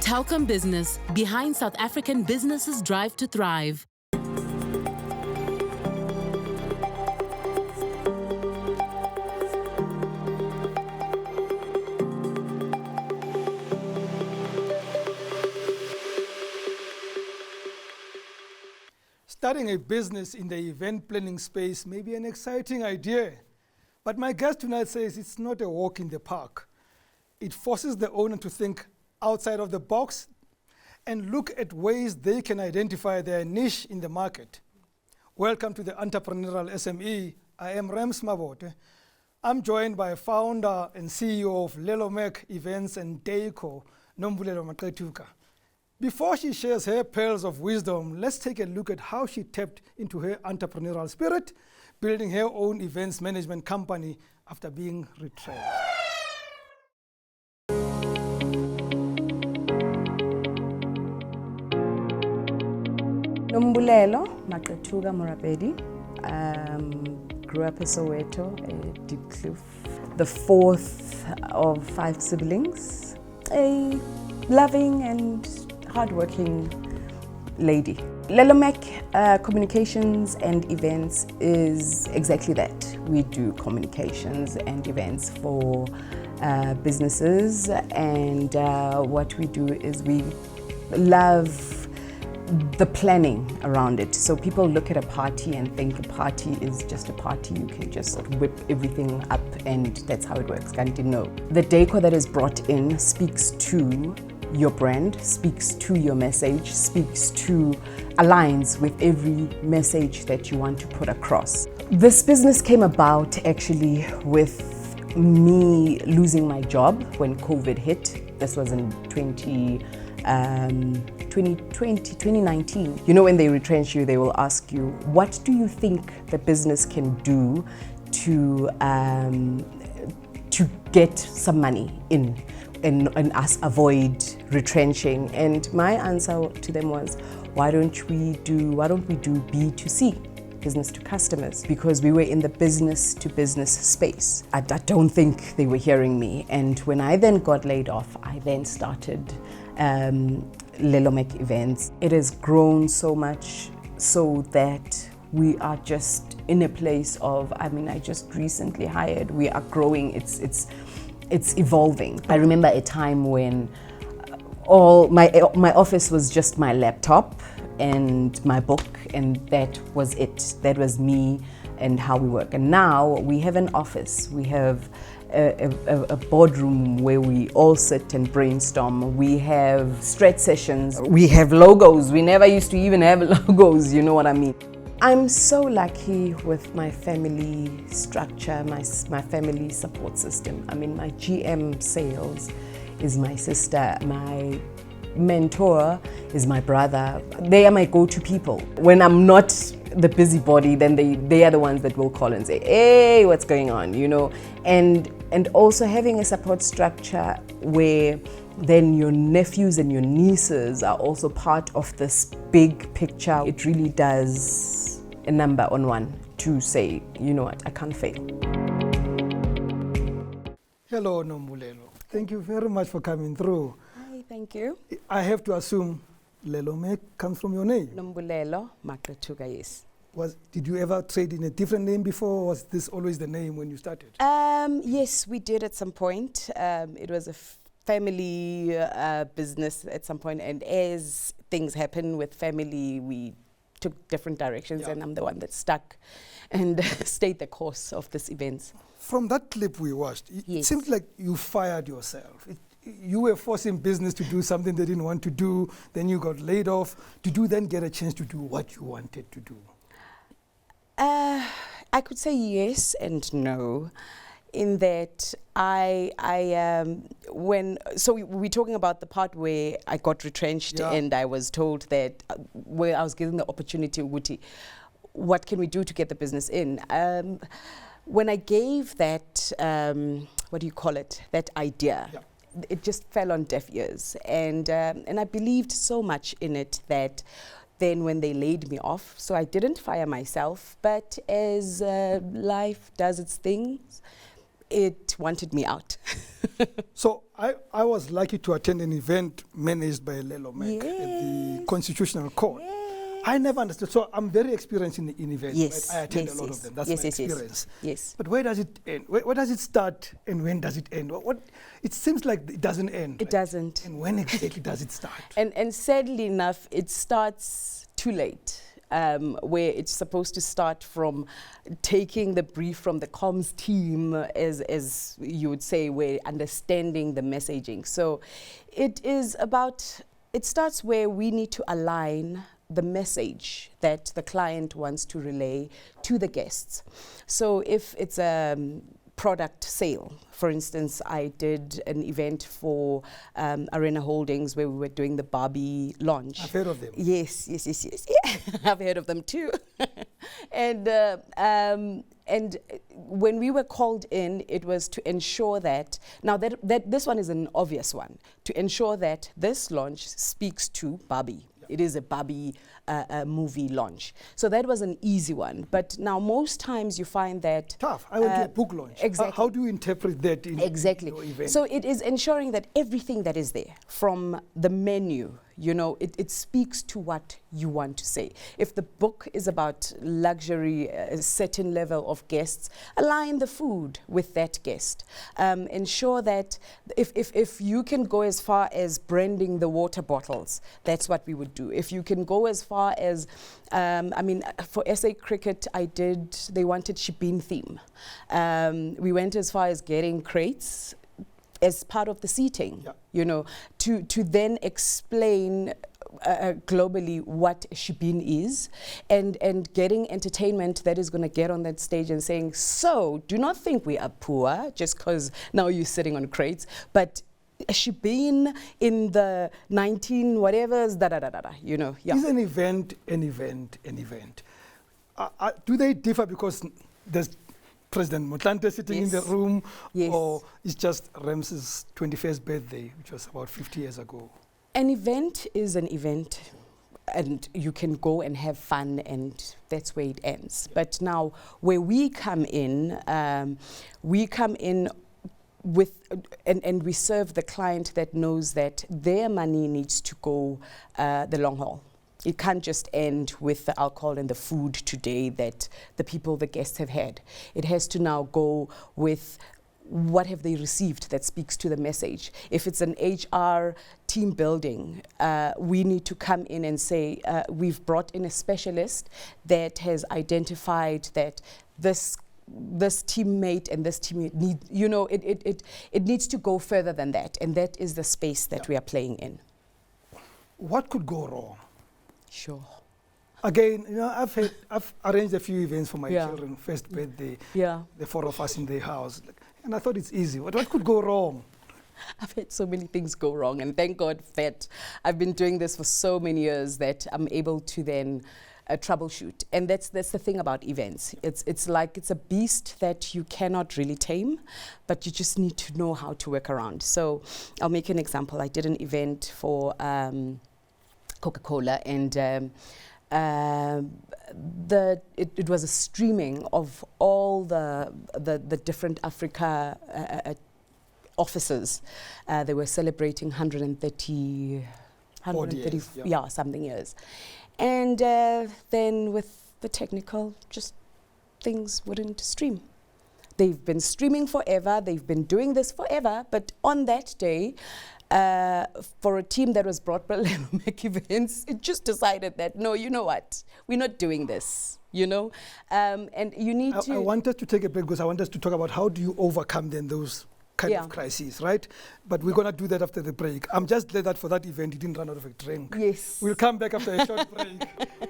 Telkom Business, behind South African businesses' drive to thrive. Starting a business in the event planning space may be an exciting idea, but my guest tonight says it's not a walk in the park. It forces the owner to think outside of the box and look at ways they can identify their niche in the market. Welcome to the Entrepreneurial SME. I am Rams Mabote. I'm joined by founder and CEO of LeloMaq Events and Decor, Nombulelo Maqetuka. Before she shares her pearls of wisdom, let's take a look at how she tapped into her entrepreneurial spirit, building her own events management company after being retrenched. Nombulelo Maqetuka Morapedi. Grew up in Soweto, Deep Kloof. The fourth of 5 siblings. A loving and hardworking lady. LeloMaq Communications and Events is exactly that. We do communications and events for businesses, and what we do is we love the planning around it. So people look at a party and think a party is just a party. You can just whip everything up and that's how it works. No. The decor that is brought in speaks to your brand, speaks to your message, aligns with every message that you want to put across. This business came about actually with me losing my job when COVID hit. This was in 2019. You know, when they retrench you, they will ask you, what do you think the business can do to get some money in? And us avoid retrenching. And my answer to them was, why don't we do B2C, business to customers? Because we were in the business to business space. I don't think they were hearing me. And when I then got laid off, I then started LeloMaq Events. It has grown so much so that we are just in a place of, I just recently hired, we are growing, it's evolving. I remember a time when all my office was just my laptop and my book, and that was it. That was me and how we work. And now we have an office. We have a boardroom where we all sit and brainstorm. We have stretch sessions. We have logos. We never used to even have logos, you know what I mean? I'm so lucky with my family structure, my family support system. My GM sales is my sister, my mentor is my brother. They are my go-to people. When I'm not the busybody, then they are the ones that will call and say, hey, what's going on, you know? And also having a support structure where then your nephews and your nieces are also part of this big picture. It really does a number on one to say, you know what, I can't fail. Hello, Nombulelo. Thank you very much for coming through. Hi, thank you. I have to assume LeloMaq comes from your name. Nombulelo Maqetuka, yes. Did you ever trade in a different name before, or was this always the name when you started? Yes, we did at some point. It was a family business at some point, and as things happen with family, we took different directions, and I'm the one that stuck and stayed the course of this event. From that clip we watched, it seemed like you fired yourself. You were forcing business to do something they didn't want to do, then you got laid off. Did you then get a chance to do what you wanted to do? I could say yes and no, in that we're talking about the part where I got retrenched and I was told that where I was given the opportunity, what can we do to get the business in? When I gave that, that idea, it just fell on deaf ears, and I believed so much in it that then when they laid me off, so I didn't fire myself, but as life does its things, it wanted me out. So I was lucky to attend an event managed by LeloMaq at the Constitutional Court. I never understood. So I'm very experienced in events. Yes. Right? I attend a lot of them. That's my experience. Yes. But where does it end? Where does it start and when does it end? It seems like it doesn't end. It right? doesn't. And when exactly does it start? And sadly enough, it starts too late. Where it's supposed to start from taking the brief from the comms team, as you would say, where understanding the messaging. So it starts where we need to align the message that the client wants to relay to the guests. So if it's a product sale, for instance, I did an event for Arena Holdings where we were doing the Barbie launch. I've heard of them. Yes. Yeah. I've heard of them too. And when we were called in, it was to ensure that, now that this one is an obvious one, to ensure that this launch speaks to Barbie. It is a Barbie movie launch. So that was an easy one. But now most times you find that... Tough. I went to a book launch. Exactly. How do you interpret that in your event? So it is ensuring that everything that is there, from the menu, you know, it speaks to what you want to say. If the book is about luxury, a certain level of guests, align the food with that guest. Ensure that if you can go as far as branding the water bottles, that's what we would do. If you can go as far as, for SA Cricket, they wanted Shibin theme. We went as far as getting crates as part of the seating, you know, to then explain globally what Shibin is, and getting entertainment that is going to get on that stage and saying, so do not think we are poor just because now you're sitting on crates, but Shibin in the 19 whatevers, you know. Yeah. Is an event an event? Do they differ because there's President Motlanthe sitting in the room, or it's just Rams's 21st birthday, which was about 50 years ago? An event is an event, and you can go and have fun, and that's where it ends. But now, where we come in with, and we serve the client that knows that their money needs to go the long haul. It can't just end with the alcohol and the food today that the guests have had. It has to now go with what have they received that speaks to the message. If it's an HR team building, we need to come in and say, we've brought in a specialist that has identified that this teammate and this teammate need, you know, it needs to go further than that. And that is the space that we are playing in. What could go wrong? Sure. Again, you know, I've arranged a few events for my children, first birthday, the four of us in their house, and I thought it's easy. What could go wrong? I've had so many things go wrong, and thank God that I've been doing this for so many years that I'm able to then troubleshoot. And that's the thing about events. It's like it's a beast that you cannot really tame, but you just need to know how to work around. So I'll make an example. I did an event for Coca-Cola, and it was a streaming of all the different Africa offices. They were celebrating 130 years, something years. And then with the technical, just things wouldn't stream. They've been streaming forever, they've been doing this forever, but on that day, for a team that was brought by LeloMaq events, it just decided that, no, you know what, we're not doing this, you know? And you need to... I want us to take a break because I want us to talk about how do you overcome then those kind of crises, right? But we're going to do that after the break. I'm just glad that for that event, you didn't run out of a drink. Yes. We'll come back after a short break.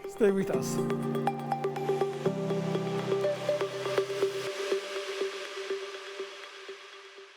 Stay with us.